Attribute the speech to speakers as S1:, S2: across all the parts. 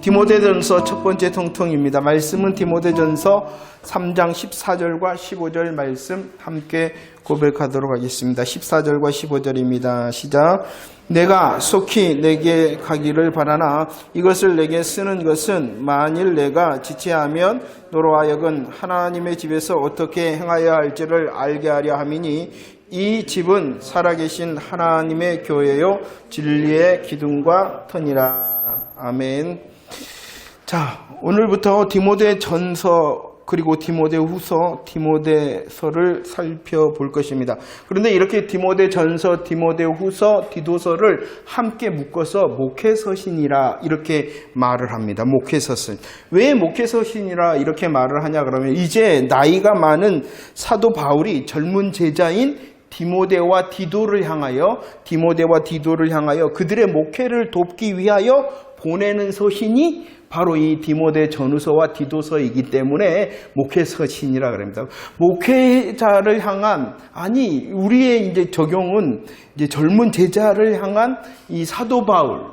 S1: 디모데전서 첫 번째 통통입니다. 말씀은 디모데전서 3장 14절과 15절 말씀 함께 고백하도록 하겠습니다. 14절과 15절입니다. 시작. 내가 속히 내게 가기를 바라나 이것을 내게 쓰는 것은 만일 내가 지체하면 너로 하여금 하나님의 집에서 어떻게 행하여야 할지를 알게 하려 함이니 이 집은 살아계신 하나님의 교회요 진리의 기둥과 터니라. 아멘. 자, 오늘부터 디모데전서 그리고 디모데후서, 디모데서를 살펴볼 것입니다. 그런데 이렇게 디모데전서, 디모데후서, 디도서를 함께 묶어서 목회서신이라 이렇게 말을 합니다. 목회서신. 왜 목회서신이라 이렇게 말을 하냐 그러면 이제 나이가 많은 사도 바울이 젊은 제자인 디모데와 디도를 향하여 그들의 목회를 돕기 위하여 보내는 서신이 바로 이 디모데 전후서와 디도서이기 때문에 목회서신이라 그럽니다. 목회자를 향한, 우리의 이제 적용은 이제 젊은 제자를 향한 이 사도 바울,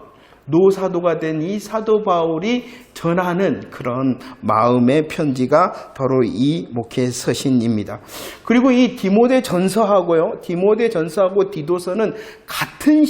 S1: 노사도가 된 이 사도 바울이 전하는 그런 마음의 편지가 바로 이 목회서신입니다. 그리고 이 디모데 전서하고 디도서는 같은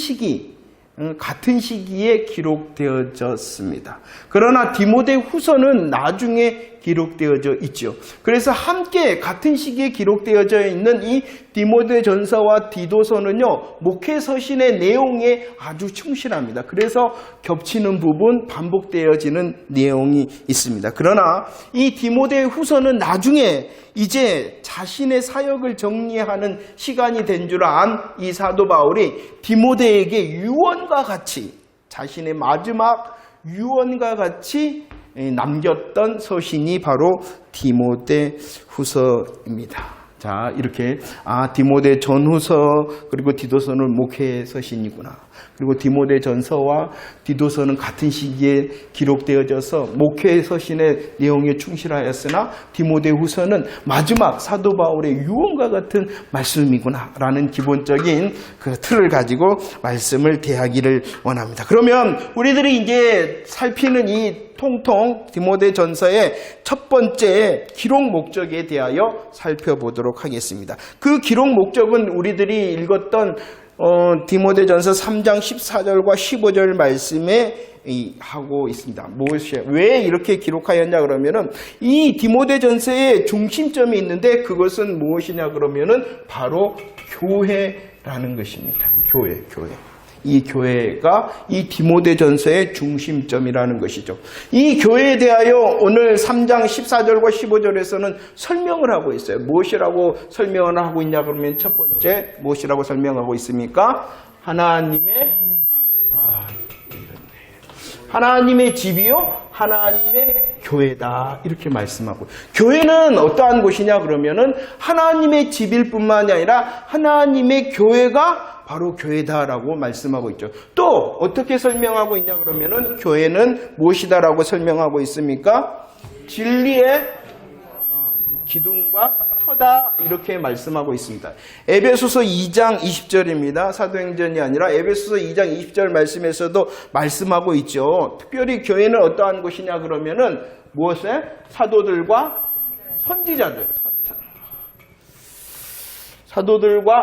S1: 시기에 기록되어졌습니다. 그러나 디모데 후서는 나중에 기록되어져 있죠. 그래서 함께 같은 시기에 기록되어져 있는 이 디모데 전서와 디도서는요, 목회서신의 내용에 아주 충실합니다. 그래서 겹치는 부분, 반복되어지는 내용이 있습니다. 그러나 이 디모데 후서는 나중에 이제 자신의 사역을 정리하는 시간이 된 줄 안 이 사도 바울이 디모데에게 유언과 같이, 자신의 마지막 유언과 같이 남겼던 서신이 바로 디모데 후서입니다. 자, 이렇게 디모데 전후서 그리고 디도서는 목회 서신이구나. 그리고 디모데 전서와 디도서는 같은 시기에 기록되어져서 목회 서신의 내용에 충실하였으나 디모데 후서는 마지막 사도 바울의 유언과 같은 말씀이구나라는 기본적인 그 틀을 가지고 말씀을 대하기를 원합니다. 그러면 우리들이 이제 살피는 이 통통 디모데 전서의 첫 번째 기록 목적에 대하여 살펴보도록 하겠습니다. 그 기록 목적은 우리들이 읽었던 디모데 전서 3장 14절과 15절 말씀에 하고 있습니다. 왜 이렇게 기록하였냐 그러면은 이 디모데 전서의 중심점이 있는데 그것은 무엇이냐 그러면은 바로 교회라는 것입니다. 교회. 이 교회가 이 디모데 전서의 중심점이라는 것이죠. 이 교회에 대하여 오늘 3장 14절과 15절에서는 설명을 하고 있어요. 무엇이라고 설명을 하고 있냐 그러면 첫 번째 무엇이라고 설명하고 있습니까? 하나님의 집이요 하나님의 교회다 이렇게 말씀하고, 교회는 어떠한 곳이냐 그러면은 하나님의 집일 뿐만이 아니라 하나님의 교회가 바로 교회다라고 말씀하고 있죠. 또 어떻게 설명하고 있냐 그러면은 교회는 무엇이다라고 설명하고 있습니까? 진리의 기둥과 터다 이렇게 말씀하고 있습니다. 에베소서 2장 20절입니다. 사도행전이 아니라 에베소서 2장 20절 말씀에서도 말씀하고 있죠. 특별히 교회는 어떠한 곳이냐 그러면은 무엇에? 사도들과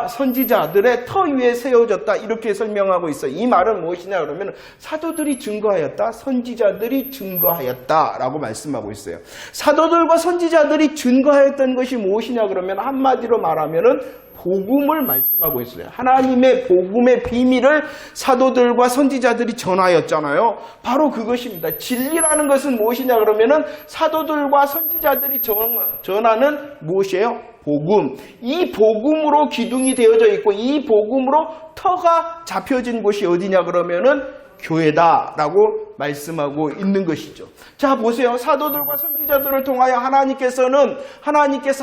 S1: 선지자들의 터 위에 세워졌다 이렇게 설명하고 있어요. 이 말은 무엇이냐 그러면 사도들이 증거하였다, 선지자들이 증거하였다라고 말씀하고 있어요. 사도들과 선지자들이 증거하였던 것이 무엇이냐 그러면 한마디로 말하면은 복음을 말씀하고 있어요. 하나님의 복음의 비밀을 사도들과 선지자들이 전하였잖아요. 바로 그것입니다. 진리라는 것은 무엇이냐 그러면은 사도들과 선지자들이 전하는 무엇이에요? 복음. 이 복음으로 기둥이 되어져 있고 이 복음으로 터가 잡혀진 곳이 어디냐 그러면은 교회다라고 말씀하고 있는 것이죠. 자, 보세요. 사도들과 선지자들을 통하여 하나님께서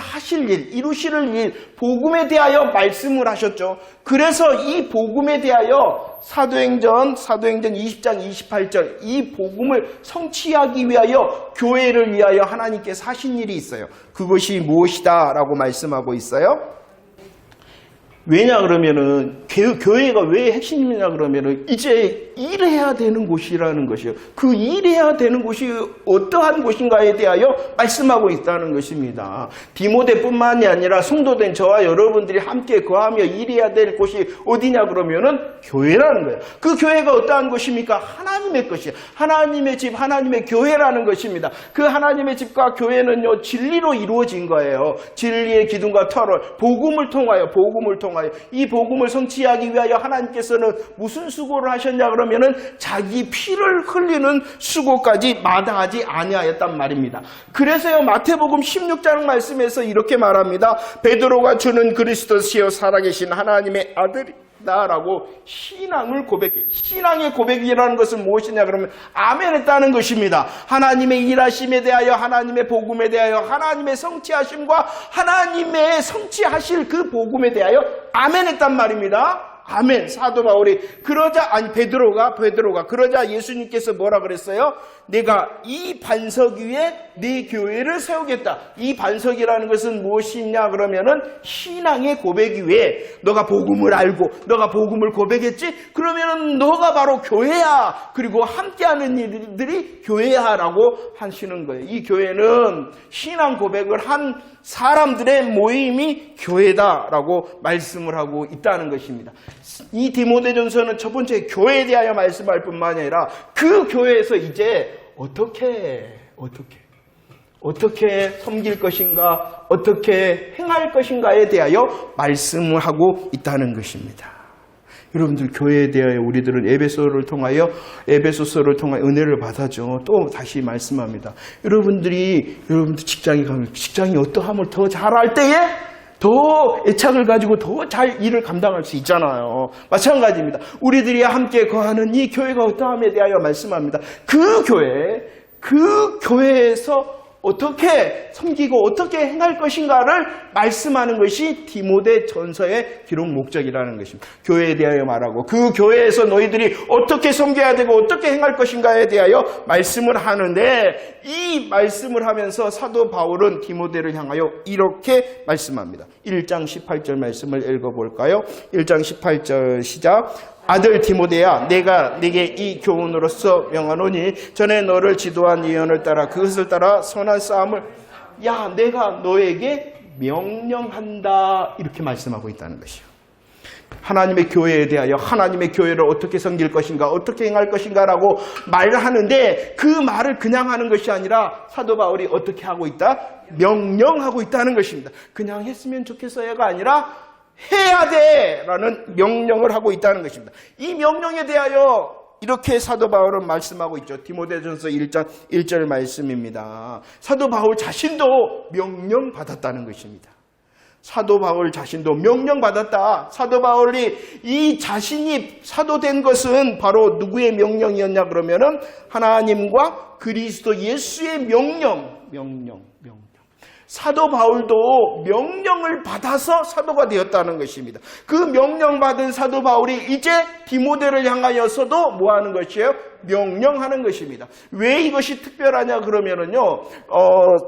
S1: 하실 일, 이루실 일, 복음에 대하여 말씀을 하셨죠. 그래서 이 복음에 대하여 사도행전 20장 28절 이 복음을 성취하기 위하여 교회를 위하여 하나님께서 하신 일이 있어요. 그것이 무엇이다 라고 말씀하고 있어요. 왜냐 그러면은 교회가 왜 핵심이냐 그러면은 이제 일해야 되는 곳이라는 것이요. 그 일해야 되는 곳이 어떠한 곳인가에 대하여 말씀하고 있다는 것입니다. 디모데뿐만이 아니라 성도된 저와 여러분들이 함께 거하며 일해야 될 곳이 어디냐 그러면은 교회라는 거예요. 그 교회가 어떠한 곳입니까? 하나님의 것이에요. 하나님의 집, 하나님의 교회라는 것입니다. 그 하나님의 집과 교회는요, 진리로 이루어진 거예요. 진리의 기둥과 터널, 복음을 통하여 이 복음을 성취하기 위하여 하나님께서는 무슨 수고를 하셨냐 그러면은 자기 피를 흘리는 수고까지 마다하지 아니하였단 말입니다. 그래서요, 마태복음 16장 말씀에서 이렇게 말합니다. 베드로가 주는 그리스도시요 살아계신 하나님의 아들이다라고 신앙을 고백해. 신앙의 고백이라는 것은 무엇이냐 그러면 아멘했다는 것입니다. 하나님의 일하심에 대하여, 하나님의 복음에 대하여, 하나님의 성취하심과 하나님의 성취하실 그 복음에 대하여 아멘했단 말입니다. 아멘. 사도 바울이 베드로가 그러자 예수님께서 뭐라 그랬어요? 내가 이 반석 위에 네 교회를 세우겠다. 이 반석이라는 것은 무엇이냐 그러면은 신앙의 고백 위에 너가 복음을 알고 너가 복음을 고백했지? 그러면은 너가 바로 교회야. 그리고 함께하는 일들이 교회야라고 하시는 거예요. 이 교회는 신앙 고백을 한 사람들의 모임이 교회다라고 말씀을 하고 있다는 것입니다. 이 디모데전서는 첫 번째 교회에 대하여 말씀할 뿐만 아니라 그 교회에서 이제 어떻게 섬길 것인가, 어떻게 행할 것인가에 대하여 말씀을 하고 있다는 것입니다. 여러분들, 교회에 대하여 우리들은 에베소서를 통하여 은혜를 받았죠. 또 다시 말씀합니다. 여러분들 직장에 가면 직장이 어떠함을 더 잘할 때에 더 애착을 가지고 더 잘 일을 감당할 수 있잖아요. 마찬가지입니다. 우리들이 함께 거하는 이 교회가 어떠함에 대하여 말씀합니다. 그 교회에서 어떻게 섬기고 어떻게 행할 것인가를 말씀하는 것이 디모데 전서의 기록 목적이라는 것입니다. 교회에 대하여 말하고 그 교회에서 너희들이 어떻게 섬겨야 되고 어떻게 행할 것인가에 대하여 말씀을 하는데, 이 말씀을 하면서 사도 바울은 디모데를 향하여 이렇게 말씀합니다. 1장 18절 말씀을 읽어볼까요? 1장 18절 시작. 아들 디모데야, 내가 네게 이 교훈으로서 명하노니 전에 너를 지도한 예언을 따라 그것을 따라 선한 싸움을 내가 너에게 명령한다, 이렇게 말씀하고 있다는 것이요. 하나님의 교회에 대하여 하나님의 교회를 어떻게 섬길 것인가, 어떻게 행할 것인가라고 말을 하는데, 그 말을 그냥 하는 것이 아니라 사도 바울이 어떻게 하고 있다? 명령하고 있다는 것입니다. 그냥 했으면 좋겠어요가 아니라 해야 돼! 라는 명령을 하고 있다는 것입니다. 이 명령에 대하여 이렇게 사도 바울은 말씀하고 있죠. 디모데전서 1장 1절 말씀입니다. 사도 바울 자신도 명령받았다는 것입니다. 사도 바울 자신도 명령받았다. 사도 바울이 이 자신이 사도된 것은 바로 누구의 명령이었냐 그러면은 하나님과 그리스도 예수의 명령. 사도 바울도 명령을 받아서 사도가 되었다는 것입니다. 그 명령받은 사도 바울이 이제 디모데를 향하여서도 뭐 하는 것이에요? 명령하는 것입니다. 왜 이것이 특별하냐 그러면은요,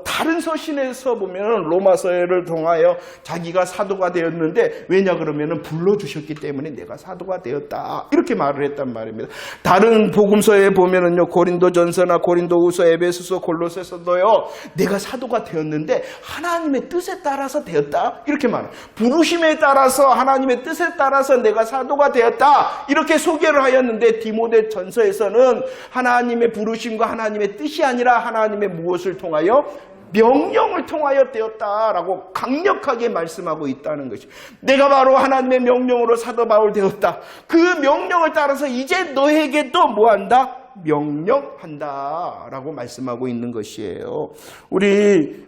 S1: 다른 서신에서 보면은 로마서를 통하여 자기가 사도가 되었는데, 왜냐 그러면은 불러주셨기 때문에 내가 사도가 되었다, 이렇게 말을 했단 말입니다. 다른 복음서에 보면은요, 고린도전서나 고린도후서, 에베소서, 골로새서도요, 내가 사도가 되었는데 하나님의 뜻에 따라서 되었다, 이렇게 말해요. 부르심에 따라서, 하나님의 뜻에 따라서 내가 사도가 되었다, 이렇게 소개를 하였는데, 디모데 전서에서는 하나님의 부르심과 하나님의 뜻이 아니라 하나님의 무엇을 통하여? 명령을 통하여 되었다라고 강력하게 말씀하고 있다는 것이, 내가 바로 하나님의 명령으로 사도 바울 되었다. 그 명령을 따라서 이제 너에게도 뭐한다? 명령한다라고 말씀하고 있는 것이에요. 우리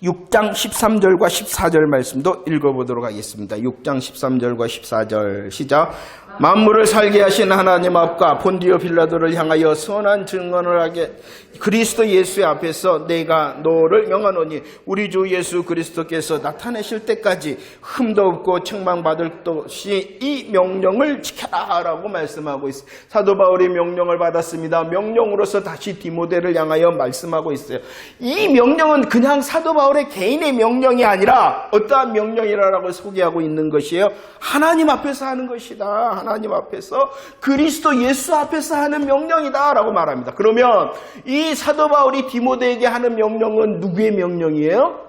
S1: 6장 13절과 14절 말씀도 읽어보도록 하겠습니다. 6장 13절과 14절 시작. 만물을 살게 하신 하나님 앞과 본디오 빌라도를 향하여 선한 증언을 하게 그리스도 예수의 앞에서 내가 너를 명하노니 우리 주 예수 그리스도께서 나타내실 때까지 흠도 없고 책망받을 것이 이 명령을 지켜라 라고 말씀하고 있어요. 사도 바울이 명령을 받았습니다. 명령으로서 다시 디모데를 향하여 말씀하고 있어요. 이 명령은 그냥 사도 바울의 개인의 명령이 아니라 어떠한 명령이라고 소개하고 있는 것이에요. 하나님 앞에서 하는 것이다. 하나님 앞에서 그리스도 예수 앞에서 하는 명령이다 라고 말합니다. 그러면 이 사도 바울이 디모데에게 하는 명령은 누구의 명령이에요?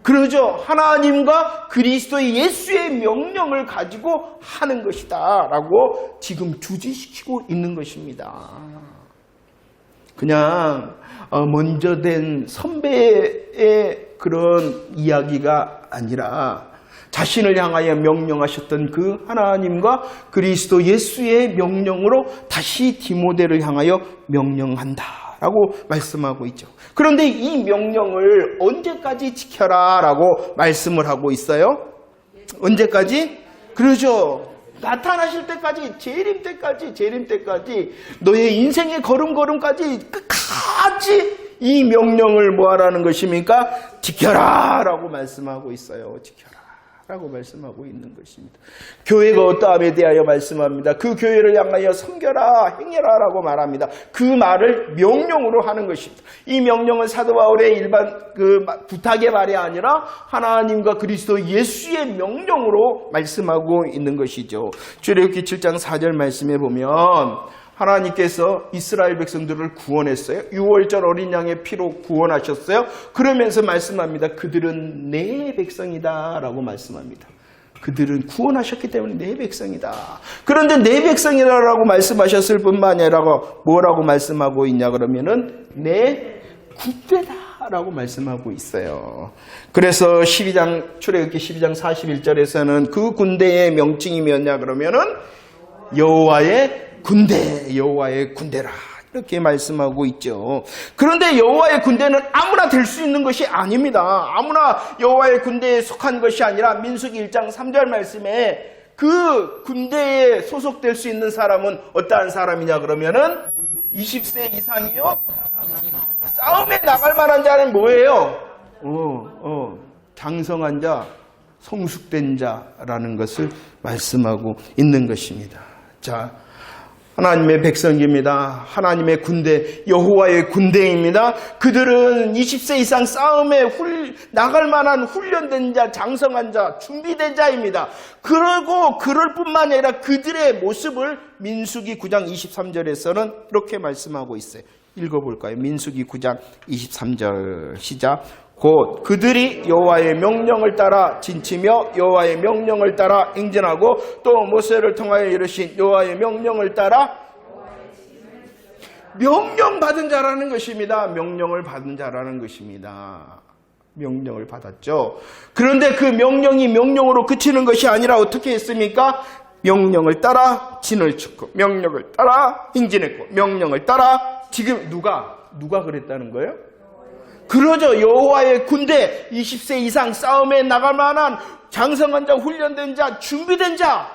S1: 그러죠. 하나님과 그리스도 예수의 명령을 가지고 하는 것이다 라고 지금 주지시키고 있는 것입니다. 그냥 먼저 된 선배의 그런 이야기가 아니라 자신을 향하여 명령하셨던 그 하나님과 그리스도 예수의 명령으로 다시 디모데를 향하여 명령한다라고 말씀하고 있죠. 그런데 이 명령을 언제까지 지켜라 라고 말씀을 하고 있어요? 언제까지? 그러죠. 나타나실 때까지, 재림 때까지, 너의 인생의 걸음걸음까지 끝까지 이 명령을 뭐하라는 것입니까? 지켜라 라고 말씀하고 있어요. 지켜라 라고 말씀하고 있는 것입니다. 교회가 어떠함에 대하여 말씀합니다. 그 교회를 향하여 섬겨라, 행해라 라고 말합니다. 그 말을 명령으로 하는 것입니다. 이 명령은 사도 바울의 일반 부탁의 말이 아니라 하나님과 그리스도 예수의 명령으로 말씀하고 있는 것이죠. 출애굽기 7장 4절 말씀에 보면 하나님께서 이스라엘 백성들을 구원했어요. 6월절 어린 양의 피로 구원하셨어요. 그러면서 말씀합니다. 그들은 내 백성이다 라고 말씀합니다. 그들은 구원하셨기 때문에 내 백성이다. 그런데 내 백성이라고 말씀하셨을 뿐만 아니라 뭐라고 말씀하고 있냐 그러면은 내 군대다 라고 말씀하고 있어요. 그래서 출애굽기 12장 41절에서는 그 군대의 명칭이 뭐냐 그러면은 여호와의 군대라 이렇게 말씀하고 있죠. 그런데 여호와의 군대는 아무나 될 수 있는 것이 아닙니다. 아무나 여호와의 군대에 속한 것이 아니라 민수기 1장 3절 말씀에 그 군대에 소속될 수 있는 사람은 어떠한 사람이냐 그러면은 20세 이상이요. 싸움에 나갈 만한 자는 뭐예요? 장성한 자, 성숙된 자라는 것을 말씀하고 있는 것입니다. 자, 하나님의 백성입니다. 하나님의 군대, 여호와의 군대입니다. 그들은 20세 이상 싸움에 나갈 만한 훈련된 자, 장성한 자, 준비된 자입니다. 그러고 그럴 뿐만 아니라 그들의 모습을 민수기 9장 23절에서는 이렇게 말씀하고 있어요. 읽어볼까요? 민수기 9장 23절 시작. 곧 그들이 여호와의 명령을 따라 진치며 여호와의 명령을 따라 행진하고 또 모세를 통하여 이르신 여호와의 명령을 따라 명령받은 자라는 것입니다. 명령을 받은 자라는 것입니다. 명령을 받았죠. 그런데 그 명령이 명령으로 그치는 것이 아니라 어떻게 했습니까? 명령을 따라 진을 쳤고 명령을 따라 행진했고 명령을 따라 지금 누가 그랬다는 거예요? 그러죠. 여호와의 군대 20세 이상 싸움에 나갈 만한 장성한 자, 훈련된 자, 준비된 자.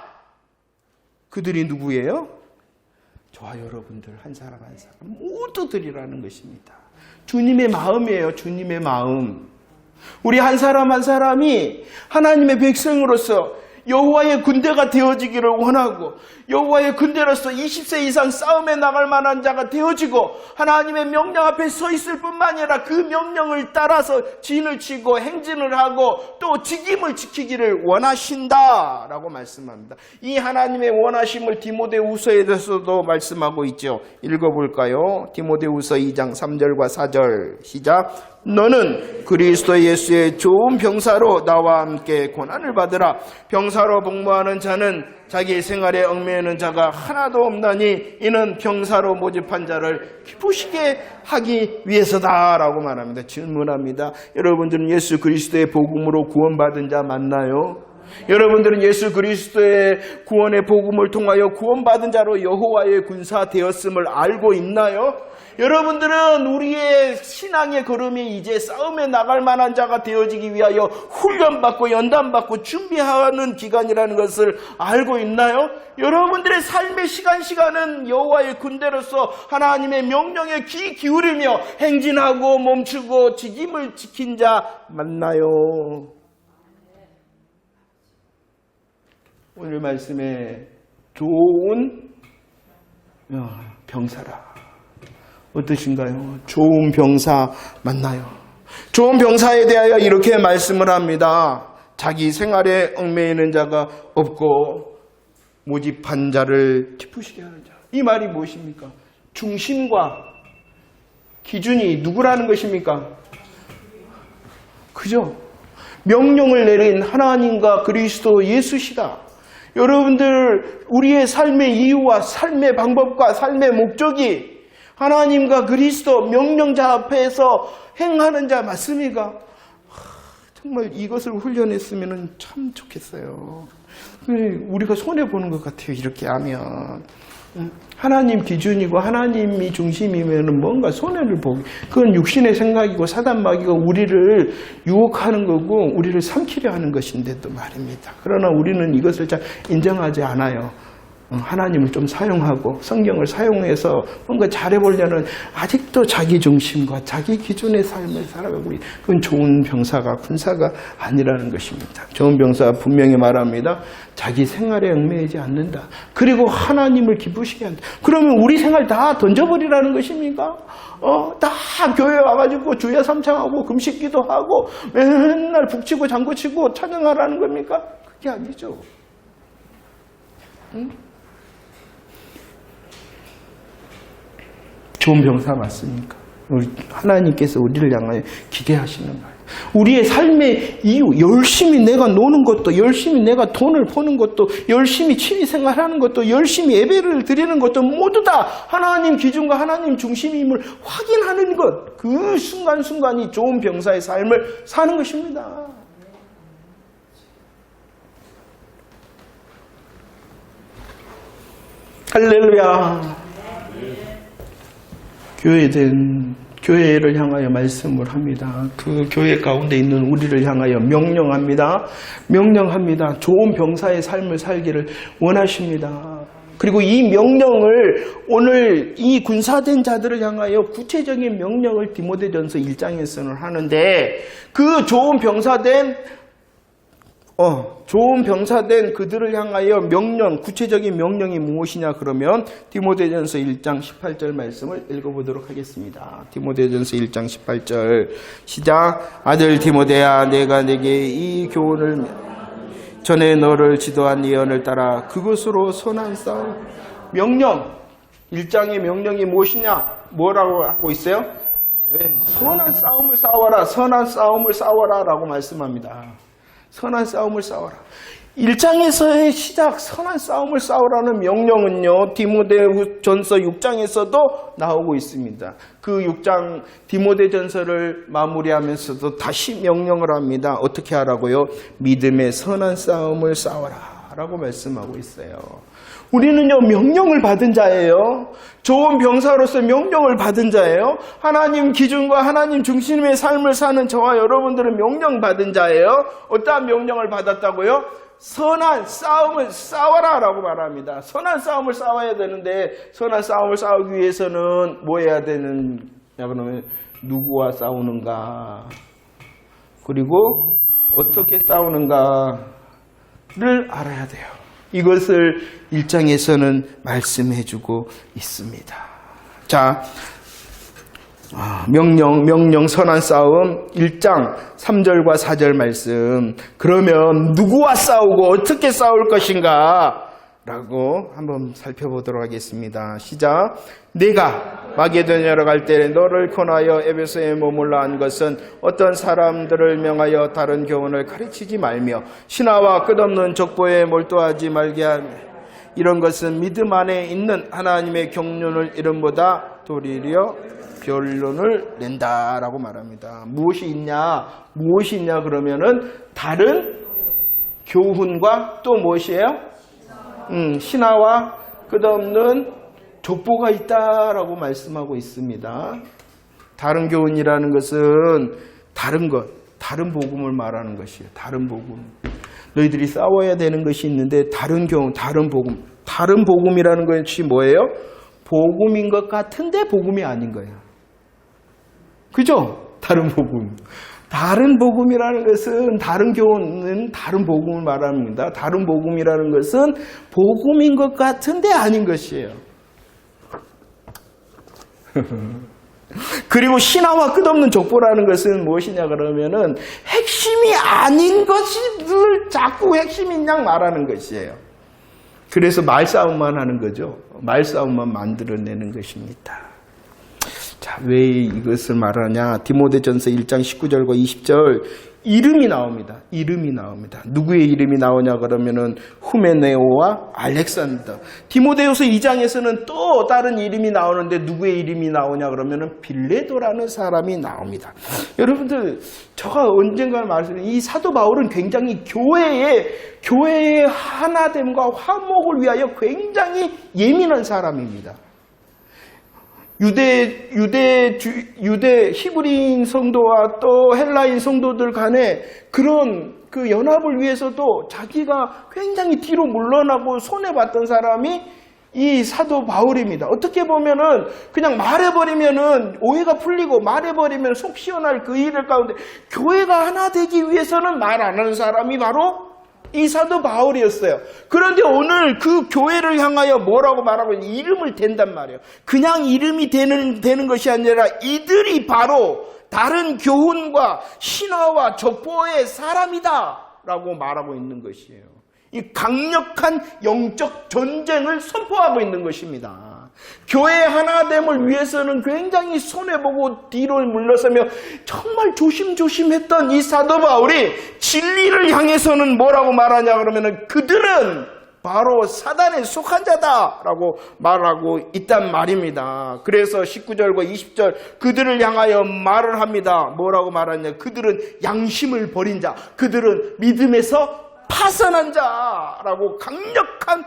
S1: 그들이 누구예요? 저와 여러분들 한 사람 한 사람 모두들이라는 것입니다. 주님의 마음이에요. 주님의 마음. 우리 한 사람 한 사람이 하나님의 백성으로서 여호와의 군대가 되어지기를 원하고 여호와의 군대로서 20세 이상 싸움에 나갈 만한 자가 되어지고 하나님의 명령 앞에 서 있을 뿐만 아니라 그 명령을 따라서 진을 치고 행진을 하고 또 직임을 지키기를 원하신다라고 말씀합니다. 이 하나님의 원하심을 디모데후서에 대해서도 말씀하고 있죠. 읽어볼까요? 디모데후서 2장 3절과 4절 시작. 너는 그리스도 예수의 좋은 병사로 나와 함께 고난을 받으라. 병사로 복무하는 자는 자기 생활에 얽매이는 자가 하나도 없나니 이는 병사로 모집한 자를 기쁘시게 하기 위해서다라고 말합니다. 질문합니다. 여러분들은 예수 그리스도의 복음으로 구원받은 자 맞나요? 여러분들은 예수 그리스도의 구원의 복음을 통하여 구원받은 자로 여호와의 군사 되었음을 알고 있나요? 여러분들은 우리의 신앙의 걸음이 이제 싸움에 나갈 만한 자가 되어지기 위하여 훈련받고 연단받고 준비하는 기간이라는 것을 알고 있나요? 여러분들의 삶의 시간은 여호와의 군대로서 하나님의 명령에 귀 기울이며 행진하고 멈추고 직임을 지킨 자 맞나요? 오늘 말씀에 좋은 병사라. 어떠신가요? 좋은 병사 맞나요? 좋은 병사에 대하여 이렇게 말씀을 합니다. 자기 생활에 얽매이는 자가 없고 모집한 자를 기쁘시게 하는 자. 이 말이 무엇입니까? 중심과 기준이 누구라는 것입니까? 그죠? 명령을 내린 하나님과 그리스도 예수시다. 여러분들, 우리의 삶의 이유와 삶의 방법과 삶의 목적이 하나님과 그리스도 명령자 앞에서 행하는 자 맞습니까? 정말 이것을 훈련했으면 참 좋겠어요. 우리가 손해보는 것 같아요. 이렇게 하면. 하나님 기준이고 하나님이 중심이면 뭔가 손해를 보기. 그건 육신의 생각이고 사단마귀가 우리를 유혹하는 거고 우리를 삼키려 하는 것인데도 말입니다. 그러나 우리는 이것을 잘 인정하지 않아요. 하나님을 좀 사용하고 성경을 사용해서 뭔가 잘해보려는 아직도 자기 중심과 자기 기준의 삶을 살아가고 그건 좋은 병사가 군사가 아니라는 것입니다. 좋은 병사가 분명히 말합니다. 자기 생활에 얽매이지 않는다. 그리고 하나님을 기쁘시게 한다. 그러면 우리 생활 다 던져버리라는 것입니까? 다 교회 와가지고 주여 삼창하고 금식기도 하고 맨날 북치고 장구치고 찬양하라는 겁니까? 그게 아니죠. 응? 좋은 병사 맞습니까? 하나님께서 우리를 향하여 기대하시는 말. 우리의 삶의 이유, 열심히 내가 노는 것도, 열심히 내가 돈을 버는 것도, 열심히 취미생활하는 것도, 열심히 예배를 드리는 것도 모두 다 하나님 기준과 하나님 중심임을 확인하는 것. 그 순간순간이 좋은 병사의 삶을 사는 것입니다. 할렐루야. 교회를 향하여 말씀을 합니다. 그 교회 가운데 있는 우리를 향하여 명령합니다. 명령합니다. 좋은 병사의 삶을 살기를 원하십니다. 그리고 이 명령을 오늘 이 군사된 자들을 향하여 구체적인 명령을 디모데전서 1장에서는 하는데 그 좋은 병사된 그들을 향하여 명령, 구체적인 명령이 무엇이냐 그러면 디모데전서 1장 18절 말씀을 읽어보도록 하겠습니다. 디모데전서 1장 18절 시작. 아들 디모데야, 내가 내게 이 교훈을 전에 너를 지도한 예언을 따라 그것으로 선한 싸움. 명령, 1장의 명령이 무엇이냐? 뭐라고 하고 있어요? 선한 싸움을 싸워라, 선한 싸움을 싸워라 라고 말씀합니다. 선한 싸움을 싸워라. 1장에서의 시작 선한 싸움을 싸우라는 명령은요. 디모데전서 6장에서도 나오고 있습니다. 그 6장 디모데전서를 마무리하면서도 다시 명령을 합니다. 어떻게 하라고요? 믿음의 선한 싸움을 싸워라 라고 말씀하고 있어요. 우리는요 명령을 받은 자예요. 좋은 병사로서 명령을 받은 자예요. 하나님 기준과 하나님 중심의 삶을 사는 저와 여러분들은 명령받은 자예요. 어떠한 명령을 받았다고요? 선한 싸움을 싸워라 라고 말합니다. 선한 싸움을 싸워야 되는데 선한 싸움을 싸우기 위해서는 뭐 해야 되느냐 그러면 누구와 싸우는가 그리고 어떻게 싸우는가를 알아야 돼요. 이것을 1장에서는 말씀해주고 있습니다. 자, 명령 선한 싸움 1장 3절과 4절 말씀. 그러면 누구와 싸우고 어떻게 싸울 것인가? 라고 한번 살펴보도록 하겠습니다. 시작. 내가 마게도냐로 갈 때 너를 권하여 에베소에 머물러 한 것은 어떤 사람들을 명하여 다른 교훈을 가르치지 말며 신화와 끝없는 족보에 몰두하지 말게 하며 이런 것은 믿음 안에 있는 하나님의 경륜을 이름보다 도리려 결론을 낸다라고 말합니다. 무엇이 있냐 그러면은 다른 교훈과 또 무엇이에요? 신화와 끝없는 족보가 있다라고 말씀하고 있습니다. 다른 교훈이라는 것은 다른 것, 다른 복음을 말하는 것이에요. 다른 복음. 너희들이 싸워야 되는 것이 있는데 다른 교훈, 다른 복음. 다른 복음이라는 것이 뭐예요? 복음인 것 같은데 복음이 아닌 거예요. 그죠? 다른 복음. 다른 복음이라는 것은, 다른 교훈은 다른 복음을 말합니다. 다른 복음이라는 것은 복음인 것 같은데 아닌 것이에요. 그리고 신화와 끝없는 족보라는 것은 무엇이냐 그러면은 핵심이 아닌 것을 자꾸 핵심인 양 말하는 것이에요. 그래서 말싸움만 하는 거죠. 말싸움만 만들어내는 것입니다. 자, 왜 이것을 말하냐? 디모데전서 1장 19절과 20절 이름이 나옵니다. 이름이 나옵니다. 누구의 이름이 나오냐 그러면은 후메네오와 알렉산더. 디모데후서 2장에서는 또 다른 이름이 나오는데 누구의 이름이 나오냐 그러면은 빌레도라는 사람이 나옵니다. 여러분들, 제가 언젠가 말씀드린 이 사도 바울은 굉장히 교회의 하나됨과 화목을 위하여 굉장히 예민한 사람입니다. 유대 히브리인 성도와 또 헬라인 성도들 간에 그런 그 연합을 위해서도 자기가 굉장히 뒤로 물러나고 손해봤던 사람이 이 사도 바울입니다. 어떻게 보면은 그냥 말해버리면은 오해가 풀리고 말해버리면 속 시원할 그 일을 가운데 교회가 하나 되기 위해서는 말 안 하는 사람이 바로 이 사도 바울이었어요. 그런데 오늘 그 교회를 향하여 뭐라고 말하고 있는 이름을 댄단 말이에요. 그냥 이름이 되는 것이 아니라 이들이 바로 다른 교훈과 신화와 족보의 사람이다 라고 말하고 있는 것이에요. 이 강력한 영적 전쟁을 선포하고 있는 것입니다. 교회의 하나됨을 위해서는 굉장히 손해보고 뒤로 물러서며 정말 조심조심했던 이 사도 바울이 진리를 향해서는 뭐라고 말하냐 그러면은 그들은 바로 사단에 속한 자다라고 말하고 있단 말입니다. 그래서 19절과 20절 그들을 향하여 말을 합니다. 뭐라고 말하냐? 그들은 양심을 버린 자, 그들은 믿음에서 파선한 자라고 강력한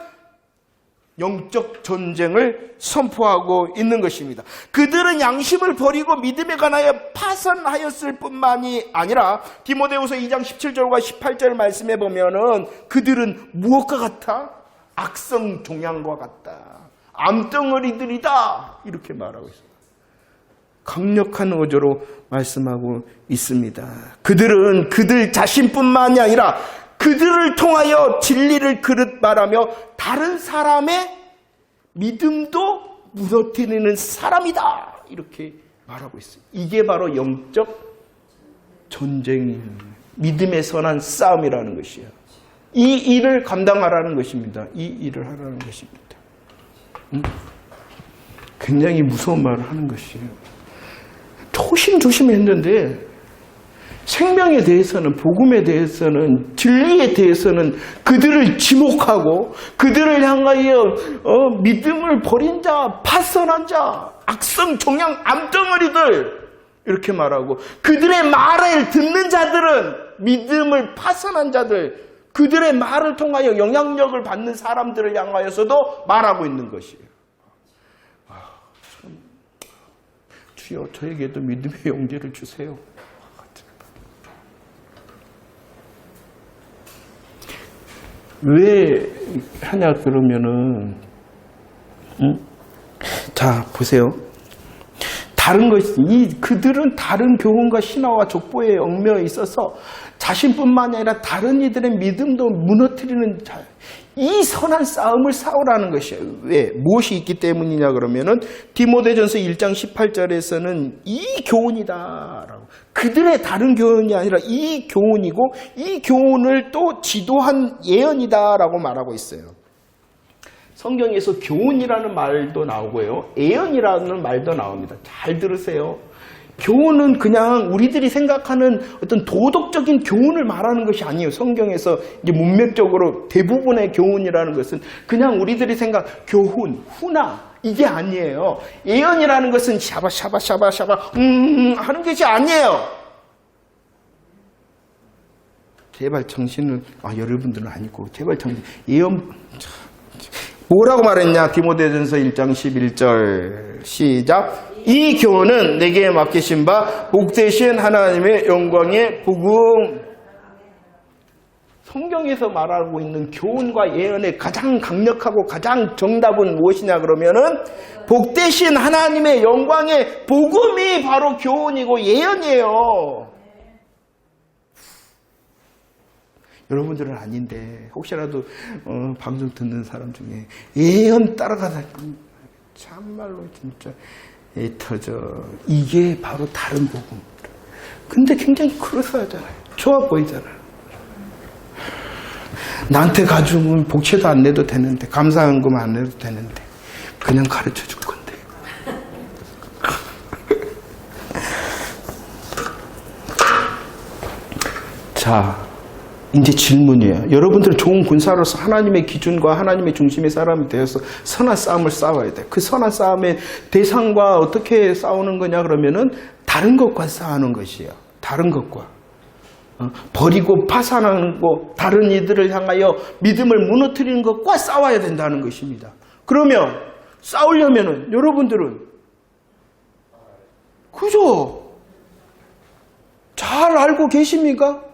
S1: 영적 전쟁을 선포하고 있는 것입니다. 그들은 양심을 버리고 믿음에 관하여 파선하였을 뿐만이 아니라 디모데후서 2장 17절과 18절 말씀해 보면은 그들은 무엇과 같아? 악성 종양과 같다. 암덩어리들이다. 이렇게 말하고 있습니다. 강력한 어조로 말씀하고 있습니다. 그들은 그들 자신뿐만이 아니라 그들을 통하여 진리를 그릇 말하며 다른 사람의 믿음도 무너뜨리는 사람이다. 이렇게 말하고 있어요. 이게 바로 영적 전쟁이에요. 믿음의 선한 싸움이라는 것이에요. 이 일을 감당하라는 것입니다. 이 일을 하라는 것입니다. 굉장히 무서운 말을 하는 것이에요. 조심조심했는데 생명에 대해서는, 복음에 대해서는, 진리에 대해서는 그들을 지목하고 그들을 향하여 믿음을 버린 자, 파선한 자, 악성 종양 암덩어리들 이렇게 말하고 그들의 말을 듣는 자들은 믿음을 파선한 자들, 그들의 말을 통하여 영향력을 받는 사람들을 향하여서도 말하고 있는 것이에요. 주여 저에게도 믿음의 용기를 주세요. 왜 하냐 그러면은 자 보세요. 다른 것이 그들은 다른 교훈과 신화와 족보에 얽매여 있어서 자신뿐만 아니라 다른 이들의 믿음도 무너뜨리는 자. 이 선한 싸움을 싸우라는 것이에요. 왜? 무엇이 있기 때문이냐 그러면은 디모데전서 1장 18절에서는 이 교훈이다라고. 그들의 다른 교훈이 아니라 이 교훈이고 이 교훈을 또 지도한 예언이다라고 말하고 있어요. 성경에서 교훈이라는 말도 나오고요. 예언이라는 말도 나옵니다. 잘 들으세요. 교훈은 그냥 우리들이 생각하는 어떤 도덕적인 교훈을 말하는 것이 아니에요. 성경에서 이제 문맥적으로 대부분의 교훈이라는 것은 그냥 우리들이 생각 교훈, 훈화 이게 아니에요. 예언이라는 것은 샤바샤바샤바샤바 하는 것이 아니에요. 제발 정신을 여러분들은 아니고 제발 정신 예언 뭐라고 말했냐? 디모데전서 1장 11절 시작. 이 교훈은 내게 맡기신 바 복되신 하나님의 영광의 복음. 성경에서 말하고 있는 교훈과 예언의 가장 강력하고 가장 정답은 무엇이냐 그러면은 복되신 하나님의 영광의 복음이 바로 교훈이고 예언이에요. 여러분들은 아닌데 혹시라도 방송 듣는 사람 중에 예언 따라가다 참말로 진짜 터져. 이게 바로 다른 복음. 근데 굉장히 그럴싸하잖아요. 좋아 보이잖아요. 나한테 가져오면 복채도 안 내도 되는데 감사한금 안 내도 되는데 그냥 가르쳐 줄 건데. 자, 이제 질문이에요. 여러분들은 좋은 군사로서 하나님의 기준과 하나님의 중심의 사람이 되어서 선한 싸움을 싸워야 돼. 그 선한 싸움의 대상과 어떻게 싸우는 거냐 그러면은 다른 것과 싸우는 것이에요. 다른 것과. 버리고 파산하고 다른 이들을 향하여 믿음을 무너뜨리는 것과 싸워야 된다는 것입니다. 그러면 싸우려면은 여러분들은 그죠? 잘 알고 계십니까?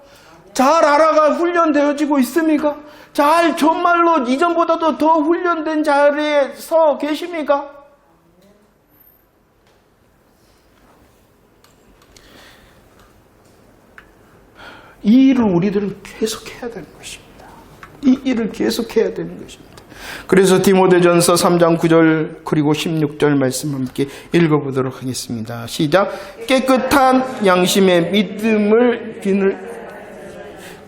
S1: 잘 알아가 훈련되어지고 있습니까? 잘 정말로 이전보다도 더 훈련된 자리에 서 계십니까? 이 일을 우리들은 계속해야 되는 것입니다. 이 일을 계속해야 되는 것입니다. 그래서 디모데전서 3장 9절 그리고 16절 말씀 함께 읽어보도록 하겠습니다. 시작. 깨끗한 양심의 믿음을 비늘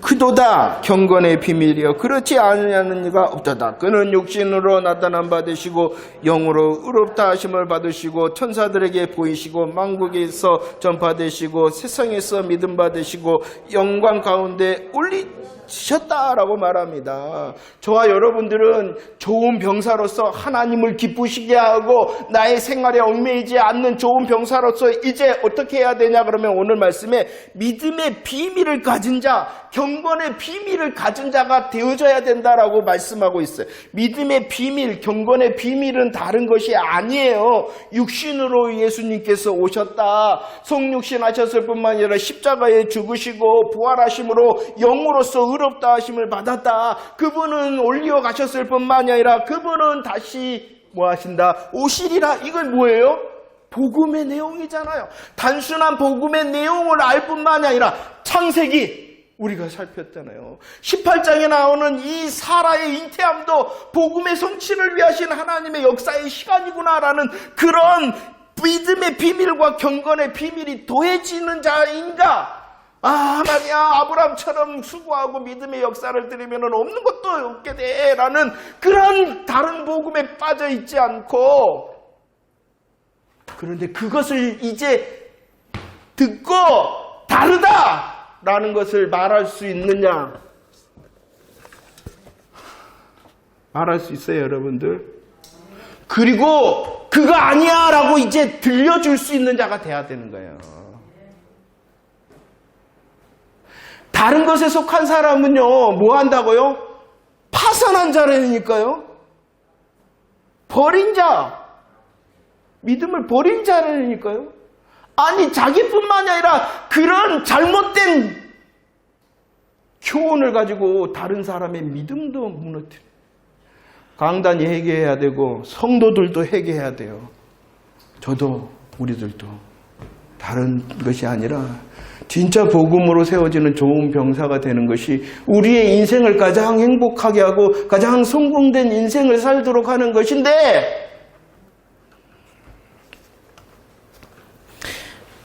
S1: 그도다 경건의 비밀이여 그렇지 아니하는 이가 없다다. 그는 육신으로 나타난 바 되시고 영으로 의롭다 하심을 받으시고 천사들에게 보이시고 만국에서 전파되시고 세상에서 믿음 받으시고 영광 가운데 올리셨다라고 말합니다. 저와 여러분들은 좋은 병사로서 하나님을 기쁘시게 하고 나의 생활에 얽매이지 않는 좋은 병사로서 이제 어떻게 해야 되냐 그러면 오늘 말씀에 믿음의 비밀을 가진 자, 경건의 비밀을 가진 자가 되어져야 된다라고 말씀하고 있어요. 믿음의 비밀, 경건의 비밀은 다른 것이 아니에요. 육신으로 예수님께서 오셨다. 성육신 하셨을 뿐만 아니라 십자가에 죽으시고 부활하심으로 영으로서 의롭다 하심을 받았다. 그분은 올리어 가셨을 뿐만 아니라 그분은 다시 뭐 하신다? 오시리라. 이건 뭐예요? 복음의 내용이잖아요. 단순한 복음의 내용을 알 뿐만 아니라 창세기 우리가 살폈잖아요. 18장에 나오는 이 사라의 잉태함도 복음의 성취를 위하신 하나님의 역사의 시간이구나라는 그런 믿음의 비밀과 경건의 비밀이 더해지는 자인가? 하나님아 아브라함처럼 수고하고 믿음의 역사를 드리면 없는 것도 없게 돼 라는 그런 다른 복음에 빠져 있지 않고 그런데 그것을 이제 듣고 다르다 라는 것을 말할 수 있느냐? 말할 수 있어요, 여러분들. 그리고 그거 아니야 라고 이제 들려줄 수 있는 자가 돼야 되는 거예요. 다른 것에 속한 사람은요, 뭐 한다고요? 파산한 자라니까요. 버린 자. 믿음을 버린 자라니까요. 아니 자기뿐만이 아니라 그런 잘못된 교훈을 가지고 다른 사람의 믿음도 무너뜨려. 강단이 회개해야 되고 성도들도 회개해야 돼요. 저도 우리들도 다른 것이 아니라 진짜 복음으로 세워지는 좋은 병사가 되는 것이 우리의 인생을 가장 행복하게 하고 가장 성공된 인생을 살도록 하는 것인데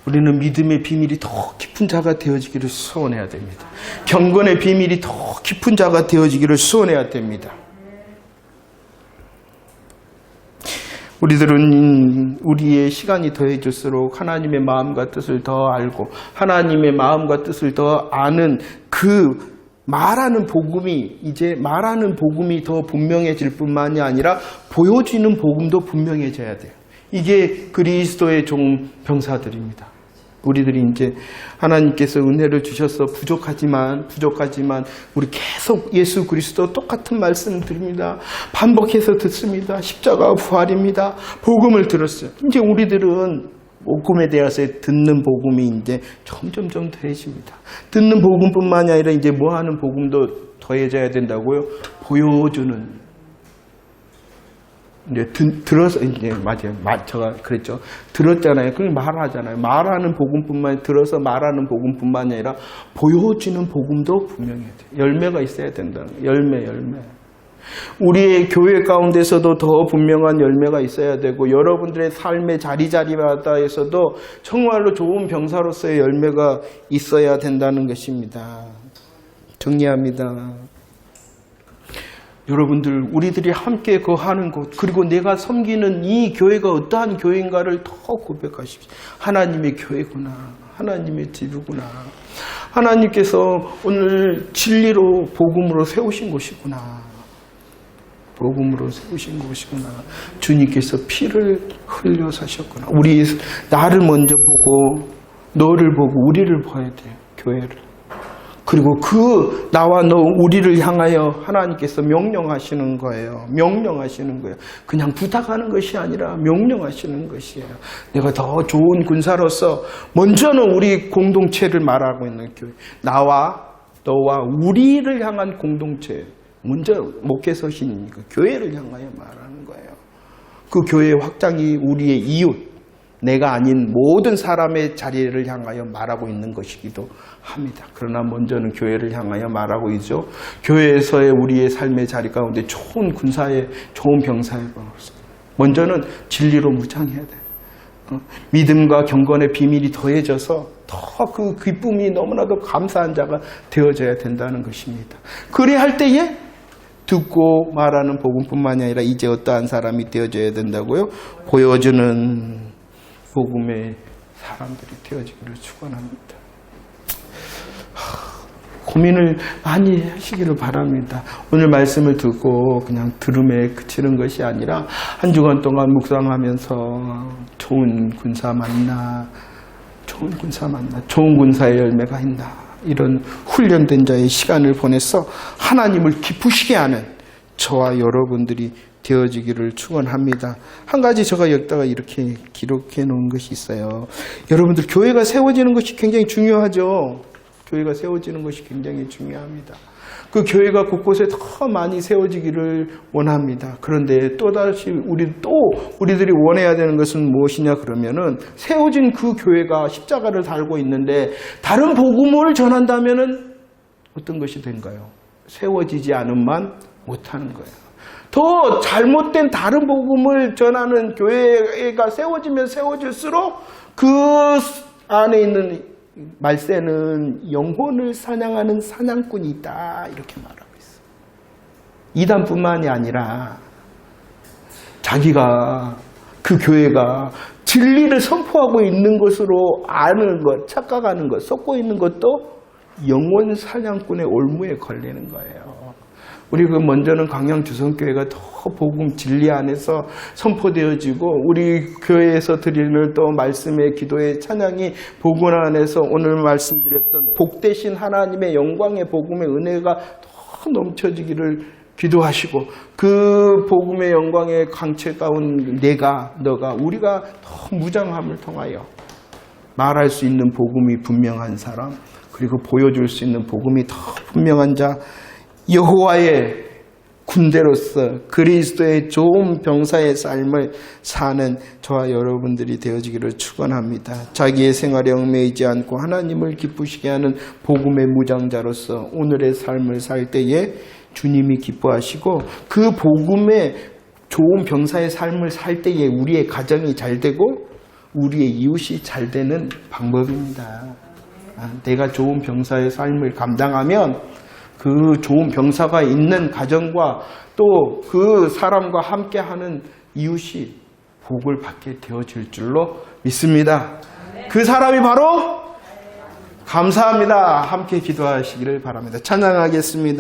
S1: 우리는 믿음의 비밀이 더 깊은 자가 되어지기를 소원해야 됩니다. 경건의 비밀이 더 깊은 자가 되어지기를 소원해야 됩니다. 우리들은 우리의 시간이 더해질수록 하나님의 마음과 뜻을 더 알고 하나님의 마음과 뜻을 더 아는 그 말하는 복음이 더 분명해질 뿐만이 아니라 보여지는 복음도 분명해져야 돼요. 이게 그리스도의 종 병사들입니다. 우리들이 이제 하나님께서 은혜를 주셔서 부족하지만 우리 계속 예수 그리스도 똑같은 말씀 드립니다. 반복해서 듣습니다. 십자가 부활입니다. 복음을 들었어요. 이제 우리들은 복음에 대해서 듣는 복음이 이제 점점 더해집니다. 듣는 복음뿐만이 아니라 이제 뭐 하는 복음도 더해져야 된다고요? 보여주는. 이제 들어서 이제 맞아요. 제가 그랬죠. 들었잖아요. 그럼 말하잖아요. 말하는 복음뿐만 들어서 말하는 복음뿐만이 아니라 보여주는 복음도 분명해야 돼요. 열매가 있어야 된다는 거예요. 열매. 우리의 교회 가운데서도 더 분명한 열매가 있어야 되고 여러분들의 삶의 자리자리마다에서도 정말로 좋은 병사로서의 열매가 있어야 된다는 것입니다. 정리합니다. 여러분들, 우리들이 함께 거하는 곳, 그리고 내가 섬기는 이 교회가 어떠한 교회인가를 더 고백하십시오. 하나님의 교회구나. 하나님의 집이구나. 하나님께서 오늘 진리로 복음으로 세우신 곳이구나. 복음으로 세우신 곳이구나. 주님께서 피를 흘려 사셨구나. 나를 먼저 보고 너를 보고 우리를 봐야 돼요. 교회를. 그리고 나와 너 우리를 향하여 하나님께서 명령하시는 거예요. 명령하시는 거예요. 그냥 부탁하는 것이 아니라 명령하시는 것이에요. 내가 더 좋은 군사로서 먼저는 우리 공동체를 말하고 있는 교회. 나와 너와 우리를 향한 공동체. 먼저 목회서신 그 교회를 향하여 말하는 거예요. 그 교회의 확장이 우리의 이웃, 내가 아닌 모든 사람의 자리를 향하여 말하고 있는 것이기도 합니다. 그러나 먼저는 교회를 향하여 말하고 있죠. 교회에서의 우리의 삶의 자리 가운데 좋은 군사의, 좋은 병사의 먼저는 진리로 무장해야 돼요. 믿음과 경건의 비밀이 더해져서 더 그 기쁨이 너무나도 감사한 자가 되어져야 된다는 것입니다. 그래야 할 때에 듣고 말하는 복음뿐만이 아니라 이제 어떠한 사람이 되어져야 된다고요? 보여주는 복음의 사람들이 되어지기를 축원합니다. 고민을 많이 하시기를 바랍니다. 오늘 말씀을 듣고 그냥 들음에 그치는 것이 아니라 한 주간 동안 묵상하면서 좋은 군사 만나, 좋은 군사의 열매가 있나, 이런 훈련된 자의 시간을 보내서 하나님을 기쁘시게 하는 저와 여러분들이 되어지기를 축원합니다. 한 가지 제가 여기다가 이렇게 기록해 놓은 것이 있어요. 여러분들, 교회가 세워지는 것이 굉장히 중요하죠. 교회가 세워지는 것이 굉장히 중요합니다. 그 교회가 곳곳에 더 많이 세워지기를 원합니다. 그런데 또다시 우리들이 원해야 되는 것은 무엇이냐 그러면은, 세워진 그 교회가 십자가를 달고 있는데 다른 복음을 전한다면은 어떤 것이 된가요? 세워지지 않음만 못하는 거예요. 더 잘못된 다른 복음을 전하는 교회가 세워지면 세워질수록 그 안에 있는 말세는 영혼을 사냥하는 사냥꾼이 있다, 이렇게 말하고 있어요. 이단뿐만이 아니라 자기가, 그 교회가 진리를 선포하고 있는 것으로 아는 것, 착각하는 것, 썩고 있는 것도 영혼 사냥꾼의 올무에 걸리는 거예요. 우리 먼저는 광양 주성교회가 더 복음 진리 안에서 선포되어지고, 우리 교회에서 드리는 또 말씀의 기도의 찬양이 복음 안에서 오늘 말씀드렸던 복되신 하나님의 영광의 복음의 은혜가 더 넘쳐지기를 기도하시고, 그 복음의 영광의 광채 가운 너가 우리가 더 무장함을 통하여 말할 수 있는 복음이 분명한 사람, 그리고 보여줄 수 있는 복음이 더 분명한 자, 여호와의 군대로서 그리스도의 좋은 병사의 삶을 사는 저와 여러분들이 되어지기를 축원합니다. 자기의 생활에 얽매이지 않고 하나님을 기쁘시게 하는 복음의 무장자로서 오늘의 삶을 살 때에 주님이 기뻐하시고, 그 복음의 좋은 병사의 삶을 살 때에 우리의 가정이 잘 되고 우리의 이웃이 잘 되는 방법입니다. 내가 좋은 병사의 삶을 감당하면 그 좋은 병사가 있는 가정과 또 그 사람과 함께하는 이웃이 복을 받게 되어질 줄로 믿습니다. 그 사람이 바로 감사합니다. 함께 기도하시기를 바랍니다. 찬양하겠습니다.